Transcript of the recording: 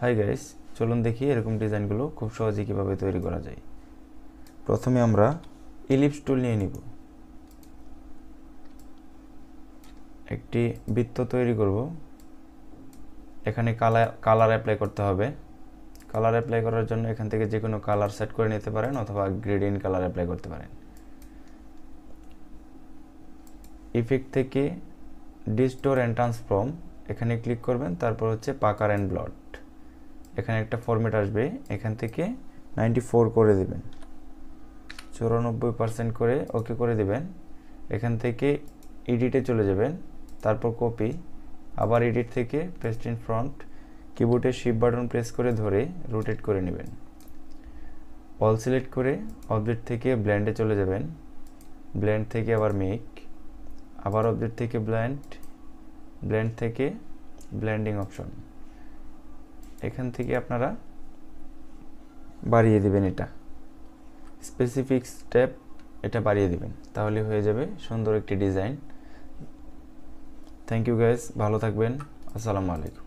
Hi guys, চলুন দেখি এরকম ডিজাইনগুলো খুব সহজে কীভাবে তৈরি করা যায়। প্রথমে আমরা ইলিপস টুল নিয়ে নিব। একটি বৃত্ত তৈরি করব। এখানে কালার অ্যাপ্লাই করতে হবে। কালার অ্যাপ্লাই করার জন্য এখান থেকে যে কোনো কালার সেট করে নিতে পারেন অথবা গ্রেডিয়েন্ট কালার অ্যাপ্লাই করতে পারেন। ইফেক্ট থেকে ডিস্টোর অ্যান্ড ট্রান্সফর্ম এখানে ক্লিক করবেন, তারপর হচ্ছে পাকার অ্যান্ড ব্লট। এখানে একটা ফরম্যাট আসবে, এখান থেকে 94 করে দেবেন, 94% করে ওকে করে দেবেন। এখান থেকে এডিটে চলে যাবেন, তারপর কপি, আবার এডিট থেকে পেস্ট ইন ফ্রন্ট, কিবোর্ডে শিফট বাটন প্রেস করে ধরে রোটেট করে নেবেন। অল সিলেক্ট করে অবজেক্ট থেকে ব্লেন্ডে চলে যাবেন, ব্লেন্ড থেকে আবার মেক, আবার অবজেক্ট থেকে ব্লেন্ড থেকে ব্লেন্ডিং অপশন। এখান থেকে আপনারা বাড়িয়ে দিবেন, এটা স্পেসিফিক স্টেপ, এটা বাড়িয়ে দিবেন, তাহলে হয়ে যাবে সুন্দর একটি ডিজাইন। থ্যাংক ইউ গাইস, ভালো থাকবেন। আসসালামু আলাইকুম।